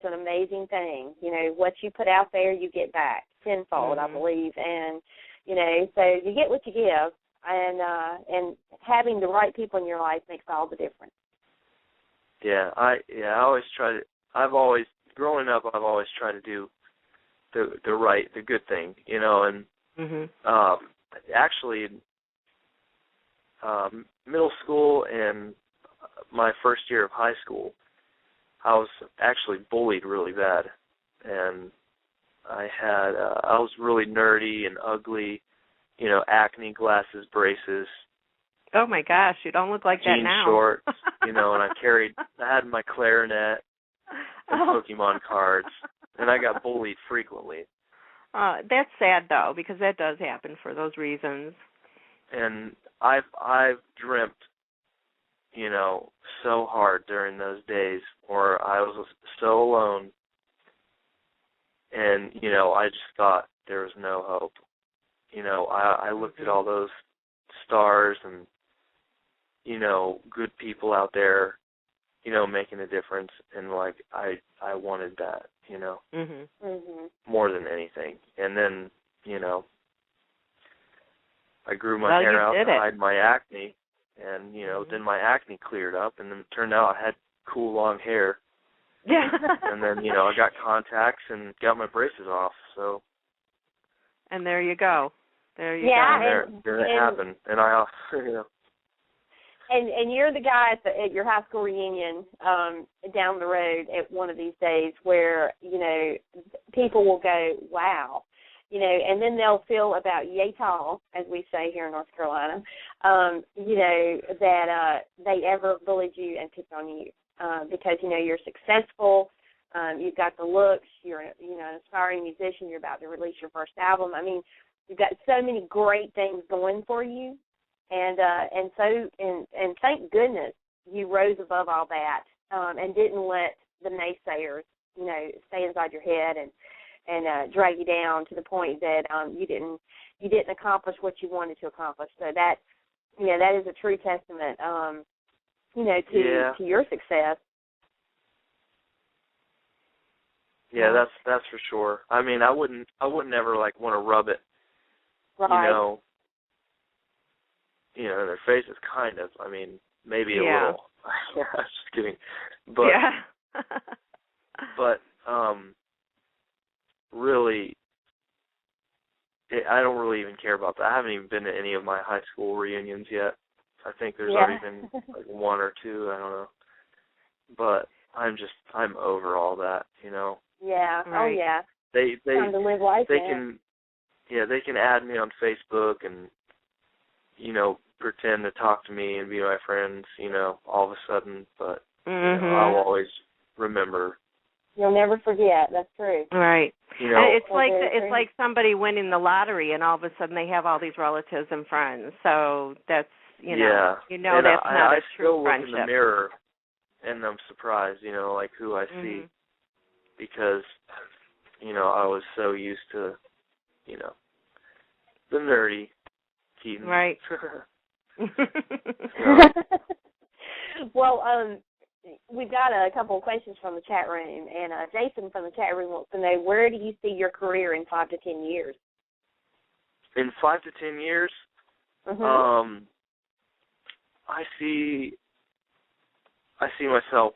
an amazing thing. You know, what you put out there, you get back tenfold, I believe. And, you know, so you get what you give. And having the right people in your life makes all the difference. Yeah, I always try to. Growing up, I've always tried to do the good thing, you know. And actually, middle school and my first year of high school, I was actually bullied really bad, and I was really nerdy and ugly. You know, acne, glasses, braces. Oh my gosh, you don't look like that now. Jean shorts, you know, and I had my clarinet and Pokemon cards, and I got bullied frequently. That's sad though, because that does happen for those reasons. And I've dreamt, you know, so hard during those days where I was so alone, and you know, I just thought there was no hope. You know, I looked at all those stars and, you know, good people out there, you know, making a difference, and like I wanted that, you know, more than anything. And then, you know, I grew my hair out to hide my acne, and you know, then my acne cleared up, and then it turned out I had cool long hair. Yeah. And then, you know, I got contacts and got my braces off, so. And there you go. There you go. And there it happened. And I, you know. And you're the guy at your high school reunion down the road at one of these days where, you know, people will go, wow, you know, and then they'll feel about yay tall, as we say here in North Carolina, you know, that they ever bullied you and picked on you because, you know, you're successful. You've got the looks. You're, you know, an aspiring musician. You're about to release your first album. I mean, you've got so many great things going for you, and thank goodness you rose above all that and didn't let the naysayers, you know, stay inside your head and drag you down to the point that you didn't accomplish what you wanted to accomplish. So that, you know, that is a true testament, you know, to your success. Yeah, that's for sure. I mean, I wouldn't ever like want to rub it, right. you know, in their faces, kind of. I mean, maybe a little. Just kidding. But but really, I don't really even care about that. I haven't even been to any of my high school reunions yet. I think there's already been like one or two. I don't know. But I'm over all that, you know. Yeah. Right. Oh yeah. They time to live life. They can add me on Facebook and, you know, pretend to talk to me and be my friends, you know, all of a sudden, but you know, I'll always remember. You'll never forget. That's true. Right. You know, it's like somebody winning the lottery and all of a sudden they have all these relatives and friends. So that's, you know, and that's not a true friendship. I still look in the mirror and I'm surprised, you know, like who I see, because, you know, I was so used to, you know, the nerdy Keaton. Right. Well, we've got a couple of questions from the chat room, and Jason from the chat room wants to know, where do you see your career in 5 to 10 years? In 5 to 10 years, I see myself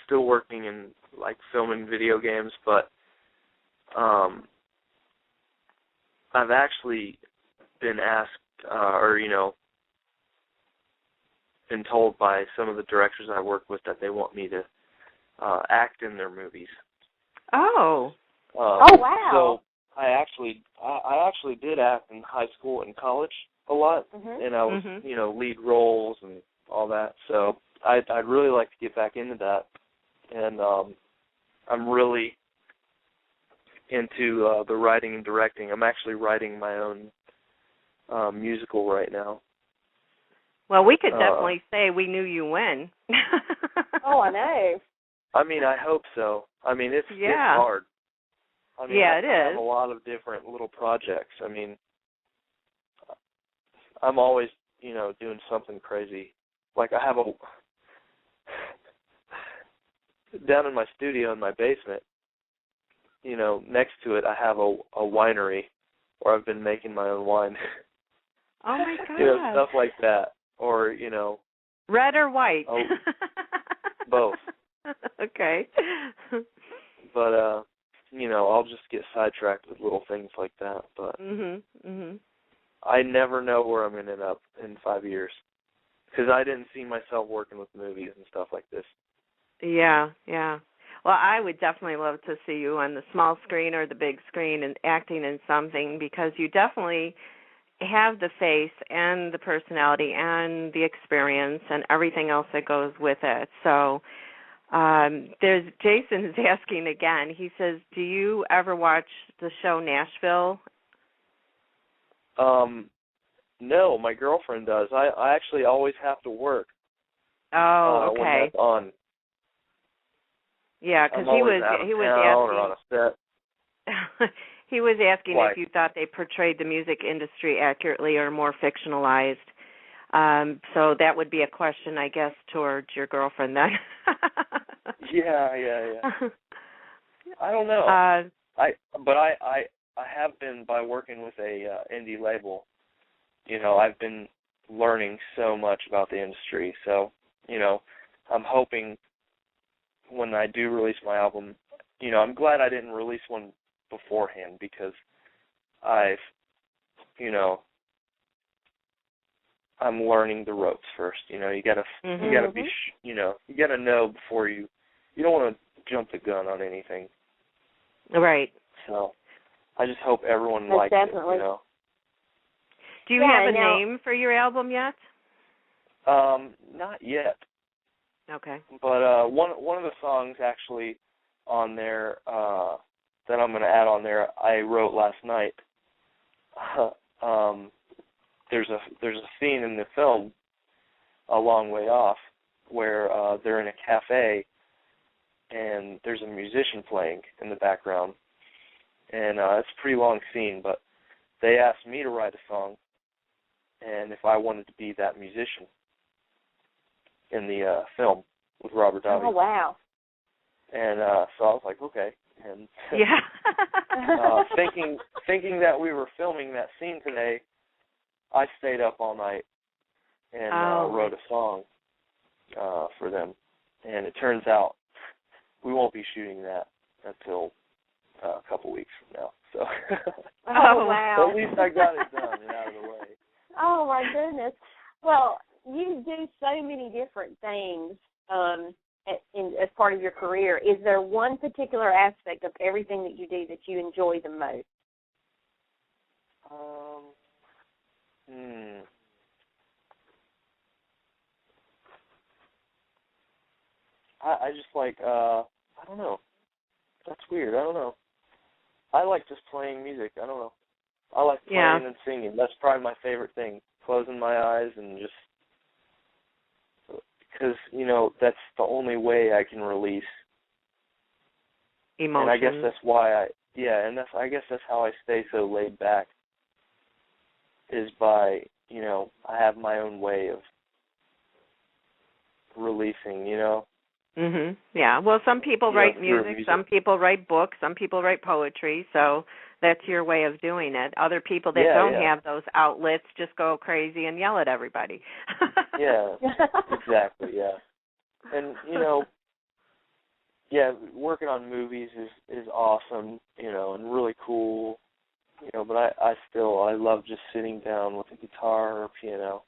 still working in like filming video games, but I've actually been asked, or you know, been told by some of the directors I work with that they want me to act in their movies. Oh. Oh wow! So I actually did act in high school and college a lot, and I was you know, lead roles and all that. So I'd really like to get back into that, and I'm really into the writing and directing. I'm actually writing my own musical right now. Well, we could definitely say we knew you when. Oh, I know. I mean, I hope so. I mean, it's hard. I mean, it is. I have a lot of different little projects. I mean, I'm always, you know, doing something crazy. Like I have down in my studio in my basement, you know, next to it I have a winery where I've been making my own wine. Oh my God. You know, stuff like that. Or, you know, red or white? Both. Okay. But you know, I'll just get sidetracked with little things like that. But I never know where I'm going to end up in 5 years, because I didn't see myself working with movies and stuff like this. Yeah, yeah. Well, I would definitely love to see you on the small screen or the big screen and acting in something, because you definitely have the face and the personality and the experience and everything else that goes with it. So there's Jason is asking again. He says, do you ever watch the show Nashville? No, my girlfriend does. I actually always have to work. Oh, okay. When that's on. Yeah, because he was asking. Or on a set. He was asking Why? if you thought they portrayed the music industry accurately or more fictionalized. So that would be a question, I guess, towards your girlfriend then. Yeah. I don't know. I have been, by working with a indie label. You know, I've been learning so much about the industry. So, you know, I'm hoping when I do release my album, you know, I'm glad I didn't release one beforehand, because I've, you know, I'm learning the ropes first. You know, you gotta be, you gotta know before you don't want to jump the gun on anything. Right. So, I just hope everyone likes it. You know. Do you have a name for your album yet? Not yet. Okay. But one of the songs actually on there that I'm going to add on there, I wrote last night. There's a scene in the film, A Long Way Off, where they're in a cafe and there's a musician playing in the background, and it's a pretty long scene. But they asked me to write a song, and if I wanted to be that musician in the film with Robert Davi. Oh, wow. And so I was like, okay. And yeah. thinking that we were filming that scene today, I stayed up all night and wrote a song for them. And it turns out we won't be shooting that until a couple weeks from now. So oh, wow. At least I got it done and out of the way. Oh, my goodness. Well, you do so many different things as part of your career. Is there one particular aspect of everything that you do that you enjoy the most? I just like, I don't know. That's weird. I don't know. I like just playing music. I don't know. I like playing and singing. That's probably my favorite thing. Closing my eyes and just, because, you know, that's the only way I can release emotion. And I guess that's why I guess that's how I stay so laid back, is by, you know, I have my own way of releasing, you know. Yeah. Well, some people write music, some people write books, some people write poetry, so that's your way of doing it. Other people that don't have those outlets just go crazy and yell at everybody. Yeah, exactly, yeah. And, you know, working on movies is awesome, you know, and really cool, you know, but I love just sitting down with a guitar or a piano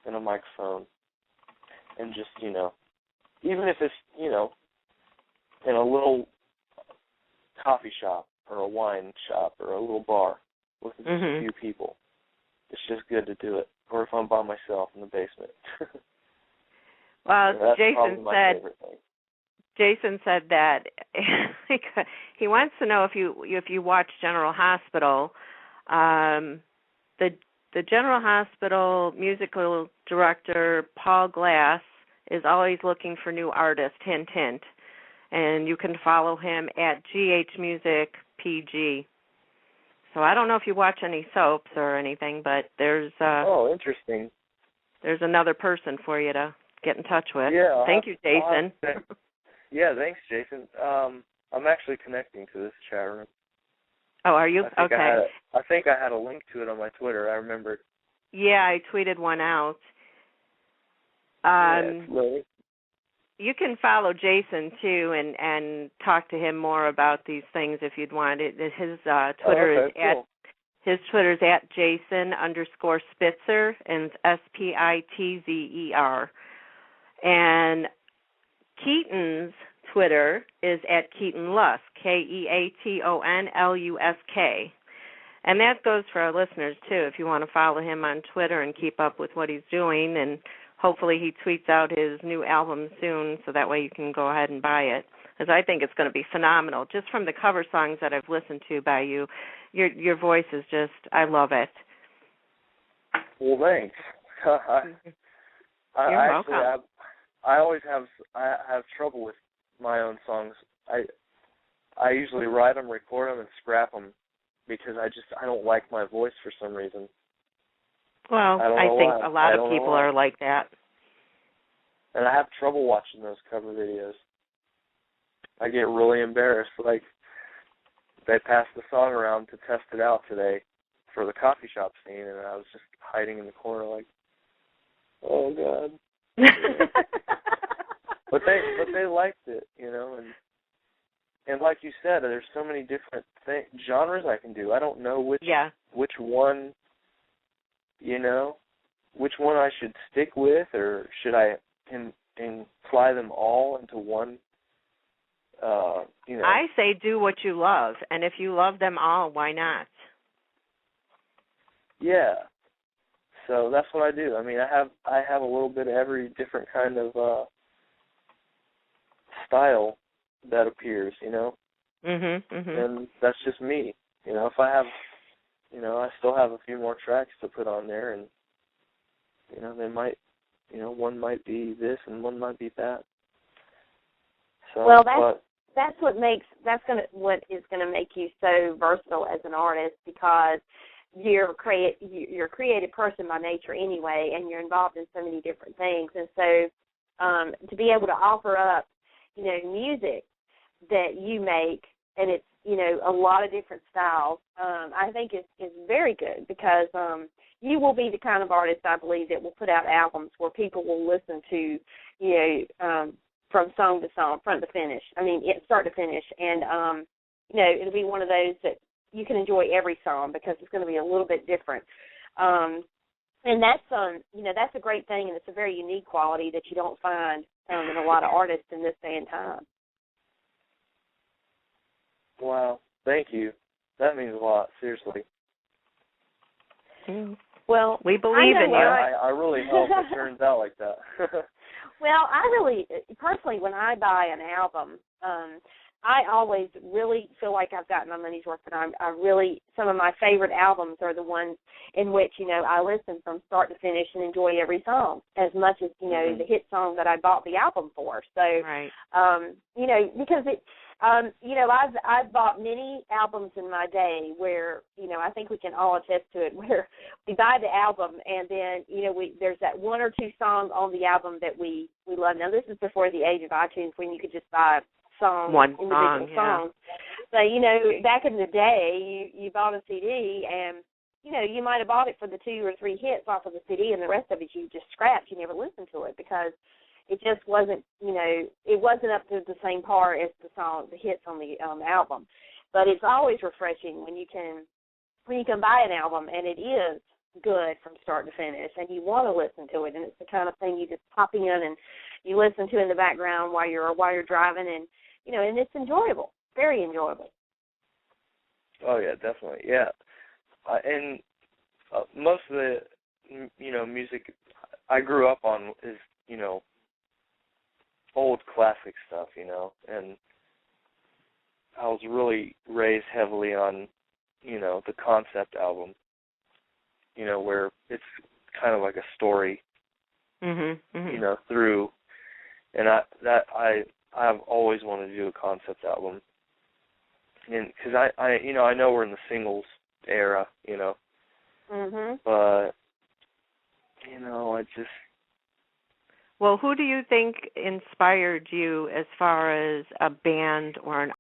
and a microphone and just, you know, even if it's, you know, in a little coffee shop or a wine shop or a little bar with just a few people, it's just good to do it. Or if I'm by myself in the basement. Well, yeah, Jason said that he wants to know if you watch General Hospital. The General Hospital musical director Paul Glass is always looking for new artists. Hint, hint. And you can follow him at GHMusicPG. So I don't know if you watch any soaps or anything, but there's interesting. There's another person for you to get in touch with. Yeah. Thank you, Jason. Yeah, thanks, Jason. I'm actually connecting to this chat room. Oh, are you? Okay. I think I had a link to it on my Twitter. I remember. Yeah, I tweeted one out. Really. You can follow Jason too, and talk to him more about these things if you'd want. His Twitter is cool. His Twitter's at Jason_Spitzer, and it's Spitzer. And Keaton's Twitter is at Keaton Lusk, KeatonLusk. And that goes for our listeners, too, if you want to follow him on Twitter and keep up with what he's doing. And hopefully he tweets out his new album soon, so that way you can go ahead and buy it, because I think it's going to be phenomenal. Just from the cover songs that I've listened to by you, your voice is just, I love it. Well, thanks. You're welcome. I always have trouble with my own songs. I usually write them, record them, and scrap them because I don't like my voice for some reason. Well, I think a lot of people are like that. And I have trouble watching those cover videos. I get really embarrassed. Like, they passed the song around to test it out today for the coffee shop scene, and I was just hiding in the corner like, oh, God. But they liked it, you know, and like you said, there's so many different genres I can do. I don't know which one, you know, which one I should stick with, or should I imply them all into one, you know. I say do what you love, and if you love them all, why not? Yeah. So that's what I do. I mean, I have a little bit of every different kind of style that appears, you know. And that's just me. You know, if I have, you know, I still have a few more tracks to put on there, and you know, they might, you know, one might be this and one might be that. So, well, that's what is gonna make you so versatile as an artist, because you're a creative person by nature anyway, and you're involved in so many different things. And so to be able to offer up, you know, music that you make, and it's, you know, a lot of different styles, I think is very good, because you will be the kind of artist, I believe, that will put out albums where people will listen to, you know, from song to song, front to finish. I mean, start to finish. And, you know, it'll be one of those that you can enjoy every song because it's going to be a little bit different. And that's, you know, that's a great thing, and it's a very unique quality that you don't find in a lot of artists in this day and time. Wow, thank you. That means a lot, seriously. Well, we believe in you. I really hope it turns out like that. Well, I really, personally, when I buy an album, I always really feel like I've gotten my money's worth, and some of my favorite albums are the ones in which, you know, I listen from start to finish and enjoy every song as much as, you know, the hit song that I bought the album for. So, right. You know, because you know, I've bought many albums in my day where, you know, I think we can all attest to it, where we buy the album and then, you know, there's that one or two songs on the album that we love. Now, this is before the age of iTunes, when you could just buy individual songs. But, you know, back in the day, you bought a CD, and, you know, you might have bought it for the 2 or 3 hits off of the CD, and the rest of it you just scrapped. You never listened to it because it just wasn't, you know, it wasn't up to the same par as the hits on the album. But it's always refreshing when you can buy an album and it is good from start to finish, and you want to listen to it, and it's the kind of thing you just pop in and you listen to in the background while you're driving, and, you know, and it's enjoyable, very enjoyable. Oh yeah, definitely, yeah. And most of the, you know, music I grew up on is, you know, old classic stuff, you know, and I was really raised heavily on, you know, the concept album, you know, where it's kind of like a story, you know, through, and I've always wanted to do a concept album, and because I you know, I know we're in the singles era, you know, but, you know, I just. Well, who do you think inspired you as far as a band or an